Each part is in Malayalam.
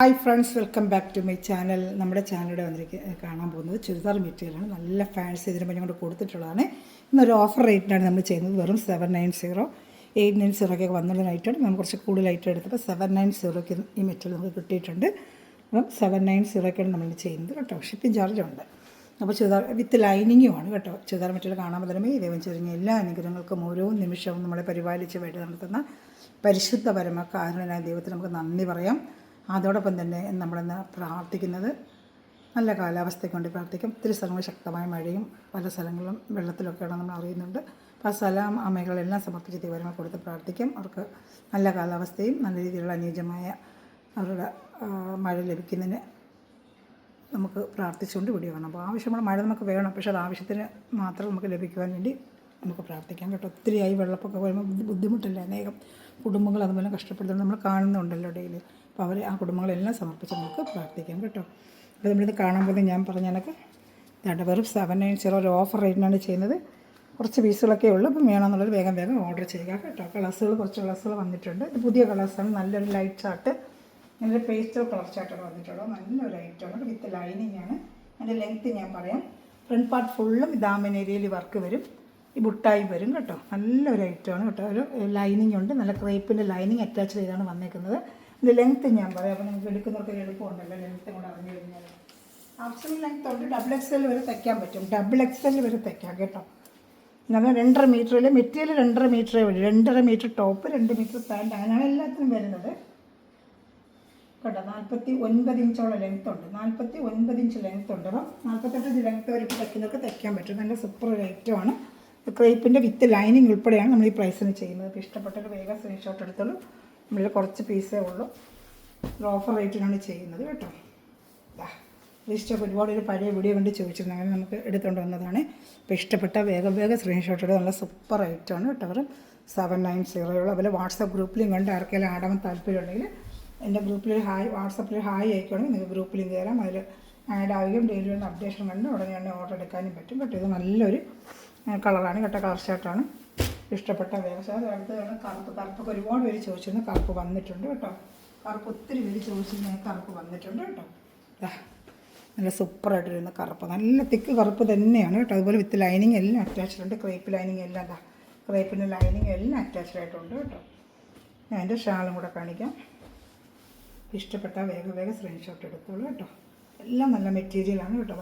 Hi friends, welcome back to my channel. നമ്മുടെ ചാനലിലൂടെ കാണാൻ പോകുന്നത് ചുരിദാർ മെറ്റീരിയലാണ്. നല്ല ഫാൻസി ഇതിന് മുന്നേ കൊണ്ട് കൊടുത്തിട്ടുള്ളതാണ്. ഇന്നൊരു ഓഫർ റേറ്റിനാണ് നമ്മൾ ചെയ്യുന്നത്. വെറും 790 890 വന്നുള്ള നൈറ്റാണ്. നമ്മൾ കുറച്ച് കൂടുതൽ ഐറ്റം എടുത്തപ്പോൾ 790 ഈ മെറ്റീരിയൽ നമുക്ക് കിട്ടിയിട്ടുണ്ട്. അപ്പം 790 നമ്മൾ ചെയ്യുന്നത് കേട്ടോ. ഷിപ്പിംഗ് ചാർജുണ്ട്. അപ്പോൾ ചുരിദാർ വിത്ത് ലൈനിങ്ങുമാണ് കേട്ടോ. ചുരിദാർ മെറ്റീരിയൽ കാണാൻ പറ്റുമ്പോൾ ദൈവം ചൊരിഞ്ഞ എല്ലാ അനുഗ്രഹങ്ങൾക്കും ഓരോ നിമിഷവും നമ്മളെ പരിപാലിച്ച് വേണ്ടി നടത്തുന്ന പരിശുദ്ധ പരമകാരുണ്യനായ ദൈവത്തിന് നമുക്ക് നന്ദി പറയാം. അതോടൊപ്പം തന്നെ നമ്മളെന്ന് പ്രാർത്ഥിക്കുന്നത് നല്ല കാലാവസ്ഥയ്ക്ക് വേണ്ടി പ്രാർത്ഥിക്കും. ഒത്തിരി സ്ഥലങ്ങളിൽ ശക്തമായ മഴയും പല സ്ഥലങ്ങളിലും വെള്ളത്തിലൊക്കെയാണ് നമ്മൾ അറിയുന്നുണ്ട്. അപ്പോൾ ആ സ്ഥലം ആ മേഖലകളെല്ലാം സമർപ്പിച്ച് തീവരങ്ങൾ കൊടുത്ത് പ്രാർത്ഥിക്കും. അവർക്ക് നല്ല കാലാവസ്ഥയും നല്ല രീതിയിലുള്ള അനുയോജ്യമായ അവരുടെ മഴ ലഭിക്കുന്നതിന് നമുക്ക് പ്രാർത്ഥിച്ചുകൊണ്ട് വീഡിയോ കാണാം. അപ്പോൾ ആവശ്യമുള്ള മഴ നമുക്ക് വേണം, പക്ഷേ അത് ആവശ്യത്തിന് മാത്രം നമുക്ക് ലഭിക്കുവാൻ വേണ്ടി നമുക്ക് പ്രാർത്ഥിക്കാം കേട്ടോ. ഒത്തിരിയായി വെള്ളപ്പൊക്കെ വരുമ്പോൾ ബുദ്ധിമുട്ടില്ല. അനേകം കുടുംബങ്ങൾ അതുപോലെ കഷ്ടപ്പെടുത്തുന്നത് നമ്മൾ കാണുന്നുണ്ടല്ലോ ഡെയിലി. അപ്പോൾ അവർ ആ കുടുംബങ്ങളെല്ലാം സമർപ്പിച്ച് നമുക്ക് പ്രാർത്ഥിക്കാം കേട്ടോ. അപ്പോൾ നമ്മളിത് കാണാൻ പോകുന്നത് ഞാൻ പറഞ്ഞ കണക്ക് വെറും 790 ഒരു ഓഫർ റേറ്റിനാണ് ചെയ്യുന്നത്. കുറച്ച് പീസുകളൊക്കെ ഉള്ളൂ. അപ്പം വേണമെന്നുള്ളത് വേഗം ഓർഡർ ചെയ്യുക കേട്ടോ. കുറച്ച് കളേഴ്സുകൾ വന്നിട്ടുണ്ട്. ഇത് പുതിയ കളേഴ്സാണ്. നല്ലൊരു ലൈറ്റ് ചാർട്ട്, നല്ലൊരു പേസ്റ്റൽ കളർ ചാർട്ടാണ് വന്നിട്ടുള്ളത്. നല്ലൊരു ഐറ്റമാണ്. വിത്ത് ലൈനിങ് ആണ്. അതിൻ്റെ ലെങ്ത്ത് ഞാൻ പറയാം. ഫ്രണ്ട് പാർട്ട് ഫുള്ളും ദാമൻ ഏരിയയിൽ വർക്ക് വരും. ഈ ബുട്ടായി വരും കേട്ടോ. നല്ലൊരു ഐറ്റമാണ് കേട്ടോ. ഒരു ലൈനിങ് ഉണ്ട്. നല്ല ക്രേപ്പിൻ്റെ ലൈനിങ് അറ്റാച്ച് ചെയ്താണ് വന്നേക്കുന്നത്. ഇതിൻ്റെ ലെങ്ത്ത് ഞാൻ പറയാം. അപ്പോൾ നമുക്ക് എടുക്കുന്നവർക്ക് എളുപ്പമുണ്ടല്ലോ ലെങ്ത്തും കൂടെ അറിഞ്ഞു കഴിഞ്ഞാൽ. ആവശ്യമുള്ള ലെങ്ത്ത് ഉണ്ട്. XXL വരെ തയ്ക്കാൻ പറ്റും. XXL വരെ തയ്ക്കാം കേട്ടോ. നമ്മൾ 2.5 മീറ്ററിൽ മെറ്റീരിയൽ 2.5 മീറ്ററേ ഉള്ളൂ. 2.5 മീറ്റർ ടോപ്പ്, 2 മീറ്റർ പാൻറ്റ്, അങ്ങനെയാണ് എല്ലാത്തിനും വരുന്നത് കേട്ടോ. 49 ഇഞ്ചോളം ലെങ്ത്ത് ഉണ്ട്. 49 ഇഞ്ച് ലെങ്ത്ത് ഉണ്ട്. അപ്പം 48 ഇഞ്ച് ലെങ്ത്ത് വരെ ഇപ്പോൾ തയ്ക്കുന്നവർക്ക് തയ്ക്കാൻ പറ്റും. നല്ല സൂപ്പർ ഒരു ഐറ്റമാണ്. ക്രേപ്പിൻ്റെ വിത്ത് ലൈനിങ് ഉൾപ്പെടെയാണ് നമ്മൾ ഈ പ്രൈസിന് ചെയ്യുന്നത്. ഇപ്പോൾ ഇഷ്ടപ്പെട്ടൊരു വേഗം സ്ക്രീൻഷോട്ട് എടുത്തോളൂ. നമ്മളിൽ കുറച്ച് പീസേ ഉള്ളൂ. ഒരു ഓഫർ റേറ്റിനാണ് ചെയ്യുന്നത് കേട്ടോ. ഇഷ്ടം ഒരുപാട് ഒരു പഴയ വീഡിയോ കൊണ്ട് ചോദിച്ചിരുന്നു, അങ്ങനെ നമുക്ക് എടുത്തുകൊണ്ട് വന്നതാണ്. ഇപ്പോൾ ഇഷ്ടപ്പെട്ട വേഗം സ്ക്രീൻഷോട്ട് എടുത്ത് നല്ല സൂപ്പർ ഐറ്റമാണ് കേട്ടോ. അവർ 790 അതുപോലെ വാട്സപ്പ് ഗ്രൂപ്പിലും കണ്ട് ആർക്കെങ്കിലും ആടാൻ താല്പര്യമുണ്ടെങ്കിൽ എൻ്റെ ഗ്രൂപ്പിൽ വാട്സപ്പിൽ ഹായ് അയക്കുകയാണെങ്കിൽ നിങ്ങൾക്ക് ഗ്രൂപ്പിൽ കയറാം. അതിൽ ആഡ് ആവുകയും ഡെയിലി വേണ്ട അപ്ഡേഷൻ കണ്ട് ഉടനെ തന്നെ ഓർഡർ എടുക്കാനും പറ്റും കേട്ടോ. ഇത് നല്ലൊരു കളറാണ് കേട്ടോ. കളർ ഷർട്ടാണ്. ഇഷ്ടപ്പെട്ട വ്യവസായം. അടുത്ത് കറുപ്പൊക്കെ ഒരുപാട് പേര് ചോദിച്ചിരുന്നു. കറുപ്പ് വന്നിട്ടുണ്ട് കേട്ടോ. കറുപ്പ് ഒത്തിരി പേര് ചോദിച്ചിരുന്നു. കറുപ്പ് വന്നിട്ടുണ്ട് കേട്ടോ. നല്ല സൂപ്പറായിട്ടിരുന്ന കറുപ്പ്, നല്ല തിക്ക് കറുപ്പ് തന്നെയാണ് കേട്ടോ. അതുപോലെ വിത്ത് ലൈനിങ് എല്ലാം അറ്റാച്ച്ഡ് ഉണ്ട്. ക്രേപ്പ് ലൈനിങ് എല്ലാം ക്രേപ്പിൻ്റെ ലൈനിങ് എല്ലാം അറ്റാച്ച്ഡ് ആയിട്ടുണ്ട് കേട്ടോ. ഞാൻ എൻ്റെ ഷാളും കൂടെ കാണിക്കാം. ഇഷ്ടപ്പെട്ട വേഗം സ്ക്രീൻഷോട്ട് എടുത്തോളൂ കേട്ടോ. എല്ലാം നല്ല മെറ്റീരിയലാണ് കേട്ടോ.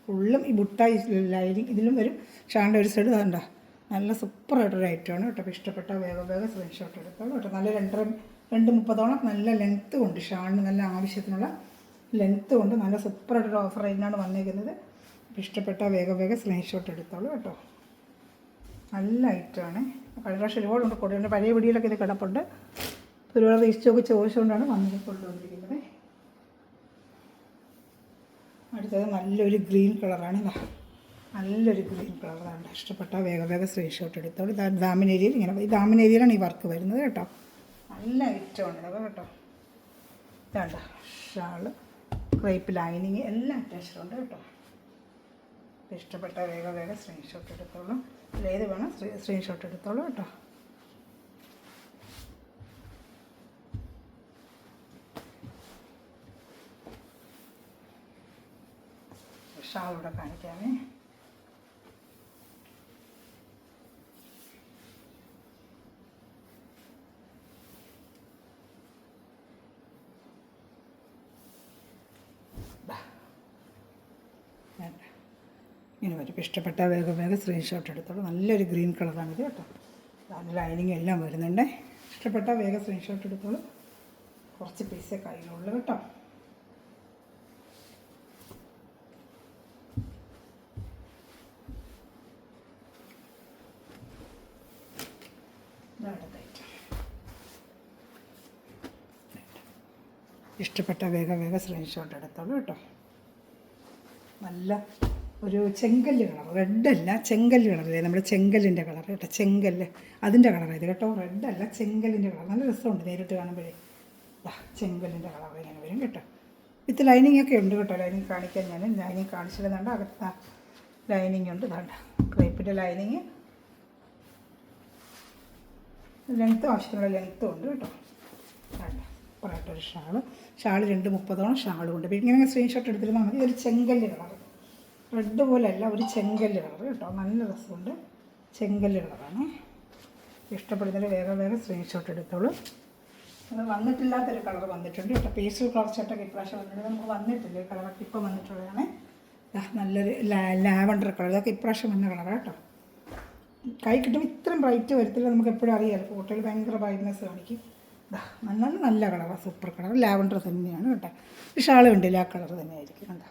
ഫുള്ളും ഈ ബുട്ടായി ലൈനിങ് ഇതിലും വരും. ഷാളിൻ്റെ ഒരു സൈഡ് അതുണ്ടോ. നല്ല സൂപ്പറായിട്ടൊരു ഐറ്റമാണ് കേട്ടോ. അപ്പോൾ ഇഷ്ടപ്പെട്ട വേഗം സ്ക്രീൻഷോട്ട് എടുത്തോളൂ കേട്ടോ. നല്ല 2.30 നല്ല ലെങ്ത്തും ഉണ്ട്. ഷാളിന് നല്ല ആവശ്യത്തിനുള്ള ലെങ്ത്തും ഉണ്ട്. നല്ല സൂപ്പറായിട്ടൊരു ഓഫർ റേറ്റിനാണ് വന്നിരിക്കുന്നത്. അപ്പോൾ ഇഷ്ടപ്പെട്ട വേഗം സ്ക്രീൻഷോട്ട് എടുത്തോളൂ കേട്ടോ. നല്ല ഐറ്റമാണ്. കഴിഞ്ഞ പ്രാവശ്യം ഒരുപാടുണ്ട് കൊടുക്കുന്നത്. പഴയ വീഡിയോയിലൊക്കെ ഇത് കിടപ്പുണ്ട്. ഒരുപാട് റീസ്റ്റോക്ക് ചോദിച്ചുകൊണ്ടാണ് കൊണ്ടുവന്നിരിക്കുന്നത്. അടുത്തത് നല്ലൊരു ഗ്രീൻ കളറാണ്. നല്ലൊരു ഗ്രീൻ കളറാണ്. ഇഷ്ടപ്പെട്ട വേഗം സ്ക്രീൻഷോട്ട് എടുത്തോളൂ. ദാമൻ ഏരിയയിൽ ഇങ്ങനെ ഈ ദാമൻ ഏരിയയിലാണ് ഈ വർക്ക് വരുന്നത് കേട്ടോ. നല്ല ഐറ്റമാണ് ഇതൊക്കെ കേട്ടോ. ഇതാണ്ട ഷാള്, ക്രേപ്പ് ലൈനിങ് എല്ലാം അറ്റാച്ച്ഡ് ഉണ്ട് കേട്ടോ. ഇഷ്ടപ്പെട്ട വേഗം സ്ക്രീൻഷോട്ട് എടുത്തോളൂ. ഏത് വേണം സ്ക്രീൻഷോട്ട് എടുത്തോളൂ കേട്ടോ. ഷാളിവിടെ കാണിക്കാമേ. ഇങ്ങനെ വരും. ഇഷ്ടപ്പെട്ട വേഗം സ്ക്രീൻഷോട്ട് എടുത്തോളൂ. നല്ലൊരു ഗ്രീൻ കളറാണിത് കേട്ടോ. ലൈനിങ് എല്ലാം വരുന്നുണ്ട്. ഇഷ്ടപ്പെട്ട വേഗം സ്ക്രീൻഷോട്ട് എടുത്തോളൂ. കുറച്ച് പീസേ കയ്യിലുള്ളൂ കേട്ടോ. ഇഷ്ടപ്പെട്ട വേഗം സ്ക്രീൻഷോട്ട് എടുത്തോളൂ കേട്ടോ. നല്ല ഒരു ചെങ്കല്ല് കളർ, റെഡല്ല ചെങ്കല്ല് കളറില്ലേ, നമ്മുടെ ചെങ്കല്ലിൻ്റെ കളർ കേട്ടോ. ചെങ്കല്ല് അതിൻ്റെ കളറായത് കേട്ടോ. റെഡല്ല ചെങ്കല്ലിൻ്റെ കളർ. നല്ല രസമുണ്ട് നേരിട്ട് കാണുമ്പോഴേ. ചെങ്കല്ലിൻ്റെ കളർ ഇങ്ങനെ വരും കേട്ടോ. വിത്ത് ലൈനിങ് ഒക്കെ ഉണ്ട് കേട്ടോ. ലൈനിങ് കാണിക്കാൻ ഞാൻ ലൈനിങ് കാണിച്ചിരുന്നുണ്ട്. അകത്ത് ലൈനിങ് ഉണ്ട്. ഇതാണ്ട് ക്രേപ്പിൻ്റെ ലൈനിങ്, ലെങ്ത്തും ആവശ്യത്തിനുള്ള ലെങ്ത്തും ഉണ്ട് കേട്ടോ. സൂപ്പറായിട്ടൊരു ഷാള് 230 ഷാളും ഉണ്ട്. അപ്പോൾ ഇങ്ങനെ സ്ക്രീൻഷോട്ട് എടുത്തിരുന്നാൽ മതി. ഒരു ചെങ്കല്ല് കളർ, റെഡ് പോലെയല്ല, ഒരു ചെങ്കല്ല് കളർ കേട്ടോ. നല്ല രസമുണ്ട്, ചെങ്കല്ല് കളറാണ്. ഇഷ്ടപ്പെടുന്നതിൽ വേഗം സ്ക്രീൻഷോട്ട് എടുത്തോളൂ. അത് വന്നിട്ടില്ലാത്തൊരു കളർ വന്നിട്ടുണ്ട് കേട്ടോ. പേസ്റ്റൽ കളർ ഷർട്ടൊക്കെ ഇപ്രാവശ്യം വന്നിട്ട് നമുക്ക് വന്നിട്ടില്ല. ഈ കളറൊക്കെ ഇപ്പോൾ വന്നിട്ടുള്ളതാണ്. നല്ലൊരു ലാവണ്ടർ കളർ, ഇതൊക്കെ ഇപ്രാവശ്യം വന്ന കളറാണ് കേട്ടോ. കൈ കിട്ടുമ്പോൾ ഇത്രയും ബ്രൈറ്റ് വരത്തില്ല, നമുക്ക് എപ്പോഴും അറിയാമല്ലോ, ഫോട്ടോയിൽ ഭയങ്കര ബ്രൈറ്റ്നെസ് കാണിക്കും. നല്ല കളറാണ്, സൂപ്പർ കളർ, ലാവണ്ടർ തന്നെയാണ് കേട്ടോ. ഷാള് കണ്ടില്ല, ആ കളർ തന്നെയായിരിക്കും കേട്ടോ.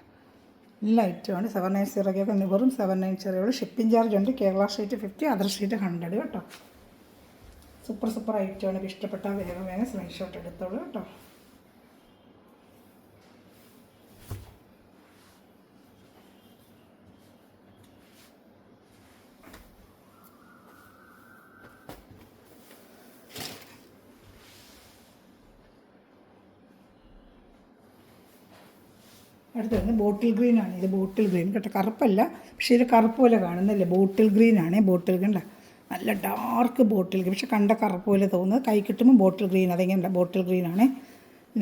നല്ല ഐറ്റമാണ്. 790 വെറും 790. ഷിപ്പിംഗ് ചാർജ് ഉണ്ട്. കേരള സ്റ്റേറ്റ് 50, അതർ സ്റ്റേറ്റ് 100 കേട്ടോ. സൂപ്പർ ഐറ്റമാണ്. ഇഷ്ടപ്പെട്ടാൽ വേഗം സ്ക്രീൻഷോട്ട് എടുത്തോളൂ കേട്ടോ. അടുത്ത് വരുന്നത് ബോട്ടിൽ ഗ്രീൻ ആണ്. ഇത് ബോട്ടിൽ ഗ്രീൻ കേട്ടോ, കറുപ്പല്ല, പക്ഷേ ഇത് കറുപ്പ് പോലെ കാണുന്നില്ലേ, ബോട്ടിൽ ഗ്രീൻ ആണ്. ബോട്ടിൽ ഗ്രീൻ നല്ല ഡാർക്ക് ബോട്ടിൽ ഗ്രീൻ, പക്ഷെ കണ്ട കറുപ്പ് പോലെ തോന്നുന്നത്. കൈ കിട്ടുമ്പോൾ ബോട്ടിൽ ഗ്രീൻ, അതെങ്ങനെ ബോട്ടിൽ ഗ്രീൻ ആണ്.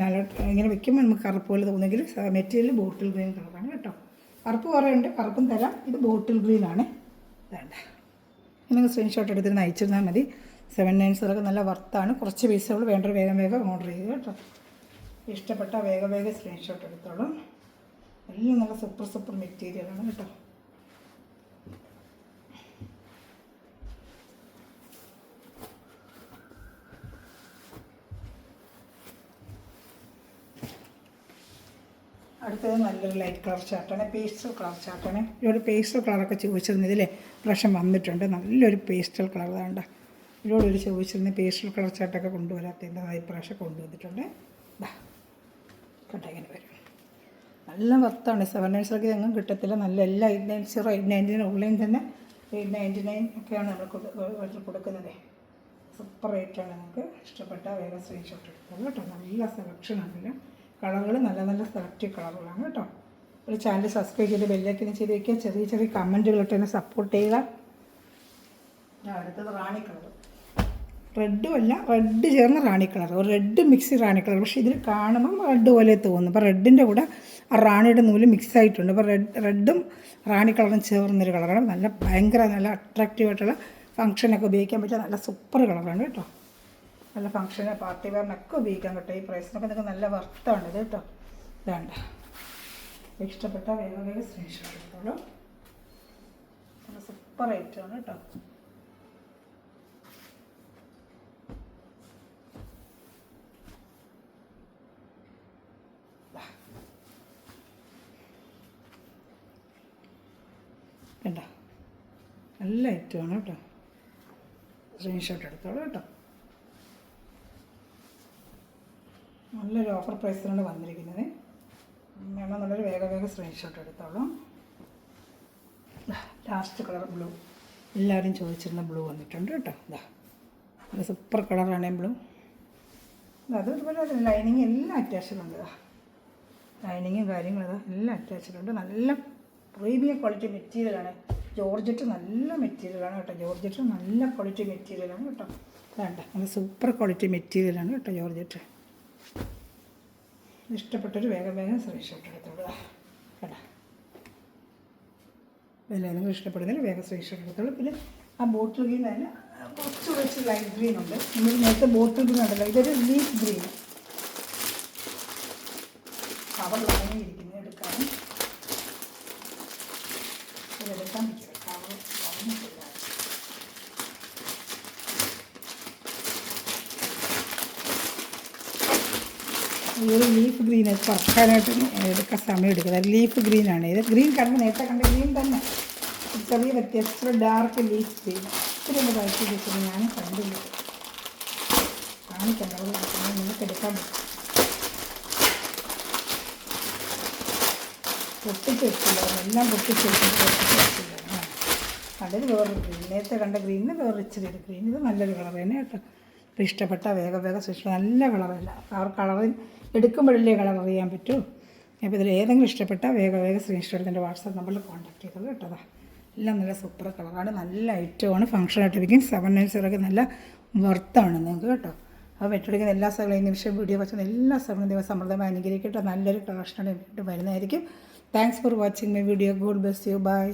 നല്ല ഇങ്ങനെ വെക്കുമ്പോൾ നമുക്ക് കറുപ്പ് പോലെ തോന്നുമെങ്കിൽ മെറ്റീരിയൽ ബോട്ടിൽ ഗ്രീൻ കളറാണ് കേട്ടോ. കറുപ്പ് കുറേ ഉണ്ട്, കറുപ്പും തരാം. ഇത് ബോട്ടിൽ ഗ്രീൻ ആണ്. വേണ്ട നിങ്ങൾ സ്ക്രീൻഷോട്ട് എടുത്തിരുന്ന് അയച്ചിരുന്നാൽ മതി. 790 നല്ല വർത്താണ്. കുറച്ച് പീസുകൾ വേണ്ട, വേഗം ഓർഡർ ചെയ്ത് കേട്ടോ. ഇഷ്ടപ്പെട്ട വേഗം സ്ക്രീൻഷോട്ട് എടുത്തോളും. എല്ലാം നല്ല സൂപ്പർ മെറ്റീരിയലാണ് കേട്ടോ. അടുത്തത് നല്ലൊരു ലൈറ്റ് കളർ ചാർട്ടാണ്, പേസ്റ്റൽ കളർ ചാർട്ടാണ്. ഇവിടെ പേസ്റ്റൽ കളറൊക്കെ ചോദിച്ചിരുന്നതില്ലേ, പ്രാവശ്യം വന്നിട്ടുണ്ട്. നല്ലൊരു പേസ്റ്റൽ കളർ വേണ്ട. ഇവിടെ ഒരു ചോദിച്ചിരുന്ന പേസ്റ്റൽ കളർ ചാർട്ടൊക്കെ കൊണ്ടുവരാത്തതിൻ്റെ ഇപ്രാവശ്യം കൊണ്ടുവന്നിട്ടുണ്ട്. കേട്ടോ, ഇങ്ങനെ വരും. നല്ല വർത്താണ്. 790 എങ്ങും കിട്ടത്തില്ല. നല്ല എല്ലാ 890, 899 ഓൺലൈൻ തന്നെ 899 ഒക്കെയാണ് നമ്മൾ കൊടുക്കുന്നത്. സൂപ്പർ റേറ്റാണ്. നിങ്ങൾക്ക് ഇഷ്ടപ്പെട്ട വേഗം സ്ക്രീൻഷോട്ട് എടുത്തോളൂ കേട്ടോ. നല്ല സെലക്ഷനാണല്ലോ, കളറുകൾ നല്ല സെലക്റ്റീവ് കളറുകളാണ് കേട്ടോ. ഒരു ചാനൽ സബ്സ്ക്രൈബ് ചെയ്ത് ബെല്ലൈക്കൻ ചെയ്ത് വയ്ക്കുക. ചെറിയ കമൻറ്റുകളിട്ട് എന്നെ സപ്പോർട്ട് ചെയ്യുക. അടുത്തത് റാണി കളർ, റെഡും അല്ല, റെഡ് ചേർന്ന റാണി കളർ, ഒരു റെഡ് മിക്സ് റാണി കളർ. പക്ഷേ ഇതിൽ കാണുമ്പം റെഡ് പോലെ തോന്നും. അപ്പോൾ റെഡിൻ്റെ കൂടെ ആ റാണിയുടെ നൂല് മിക്സ് ആയിട്ടുണ്ട്. അപ്പോൾ റെഡും റാണി കളറും ചേർന്നൊരു കളറാണ്. നല്ല അട്രാക്റ്റീവായിട്ടുള്ള ഫംഗ്ഷനൊക്കെ ഉപയോഗിക്കാൻ പറ്റിയ നല്ല സൂപ്പർ കളറാണ് കേട്ടോ. നല്ല ഫംഗ്ഷന് പാർട്ടി വെയറിനൊക്കെ ഉപയോഗിക്കാൻ കേട്ടോ. ഈ പ്രൈസിനൊക്കെ നിങ്ങൾക്ക് നല്ല വർത്താണ് ഇത് കേട്ടോ. വേണ്ട ഇഷ്ടപ്പെട്ട വേഗം സ്ക്രീൻഷോട്ട് എടുത്തോളൂ. നല്ല സൂപ്പർ ഐറ്റമാണ് കേട്ടോ. കേട്ടോ, നല്ല ഐറ്റമാണ് കേട്ടോ. സ്ക്രീൻഷോട്ട് എടുത്തോളൂ കേട്ടോ. നല്ലൊരു ഓഫർ പ്രൈസിലാണ് വന്നിരിക്കുന്നത്. വേണമെന്നുള്ളൊരു വേഗം സ്ക്രീൻഷോട്ട് എടുത്തോളൂ. ലാസ്റ്റ് കളർ ബ്ലൂ, എല്ലാവരും ചോദിച്ചിരുന്ന ബ്ലൂ വന്നിട്ടുണ്ട് കേട്ടോ. നല്ല സൂപ്പർ കളറാണ് ബ്ലൂ. അതുപോലെ ലൈനിങ് എല്ലാം അറ്റാച്ച്ഡുണ്ട്. ലൈനിങ്ങും കാര്യങ്ങളും എല്ലാം അറ്റാച്ച്ഡുണ്ട്. നല്ല പ്രീമിയം ക്വാളിറ്റി മെറ്റീരിയലാണ്. ജോർജറ്റ് നല്ല മെറ്റീരിയലാണ് കേട്ടോ. ജോർജറ്റ് നല്ല ക്വാളിറ്റി മെറ്റീരിയലാണ് കേട്ടോ. വേണ്ട നല്ല സൂപ്പർ ക്വാളിറ്റി മെറ്റീരിയലാണ് കേട്ടോ ജോർജറ്റ്. ഇഷ്ടപ്പെട്ടൊരു വേഗം സ്ക്രീൻഷോട്ട് എടുത്തോളൂ കേട്ടോ. എല്ലാവരും ഇഷ്ടപ്പെടുന്നതിൽ വേഗം സ്ക്രീൻഷോട്ട് എടുത്തോളൂ. പിന്നെ ആ ബോട്ടിൽ ഗ്രീൻ തന്നെ കുറച്ച് ലൈറ്റ് ഗ്രീൻ ഉണ്ട്. നമ്മൾ നേരത്തെ ബോട്ടിൽ ഗ്രീൻ ഉണ്ടല്ലോ, ഇതൊരു ലീഫ് ഗ്രീൻ. കവർ ഇരിക്കുന്നത് എടുക്കാനും ഇതെടുക്കാൻ പറ്റില്ല, കവർ വന്നിട്ടില്ല. ഈ ഒരു ലീഫ് ഗ്രീൻ പറക്കാനായിട്ട് എടുക്കാൻ സമയം എടുക്കുന്നത്. ലീഫ് ഗ്രീനാണ് ഇത്. ഗ്രീൻ കണ്ട് നേരത്തെ കണ്ട ഗ്രീൻ തന്നെ, ചെറിയ വ്യത്യാസം. ഡാർക്ക് ലീഫ് ഗ്രീൻ ഇത്തിരി ഒന്ന് കഴിച്ചു വെച്ചത് ഞാൻ കണ്ടില്ല. കാണിക്കണ്ട, നിങ്ങൾക്ക് എടുക്കാൻ പറ്റും. പൊട്ടിച്ച് വെച്ചില്ല, എല്ലാം പൊട്ടിച്ച് വെച്ചില്ല. കണ്ടത് വേറൊരു ഗ്രീൻ, നേരത്തെ കണ്ട ഗ്രീനിന് വേറെ ഇച്ചിരി ഗ്രീൻ. ഇത് നല്ലൊരു കളർ തന്നെ കേട്ടോ. അപ്പോൾ ഇഷ്ടപ്പെട്ട വേഗം സൃഷ്ടി നല്ല കളറല്ല. ആ കളറിൽ എടുക്കുമ്പോഴല്ലേ കളർ അറിയാൻ പറ്റൂ. അപ്പോൾ ഇതിൽ ഏതെങ്കിലും ഇഷ്ടപ്പെട്ട വേഗം സ്ക്രീൻഷോട്ട് എടുത്ത് എൻ്റെ വാട്സാപ്പ് നമ്പറിൽ കോൺടാക്ട് ചെയ്തത് കേട്ടോ. എല്ലാം നല്ല സൂപ്പർ കളറാണ്, നല്ല ഐറ്റമാണ്. ഫംഗ്ഷനായിട്ട് ഇരിക്കും. 790 നല്ല വർത്താണ് നിങ്ങൾക്ക് കേട്ടോ. അപ്പോൾ വെട്ടെടുക്കുന്ന എല്ലാ സ്ഥലങ്ങളും ഈ നിമിഷം വീഡിയോ വെച്ചുന്ന എല്ലാ സ്ഥലങ്ങളും ദൈവം സമൃദ്ധമായി അനുഗ്രഹിക്കട്ടെ. നല്ലൊരു കളക്ഷനോടെ വീണ്ടും വരുന്നതായിരിക്കും. Thanks for watching my video. God bless you. By.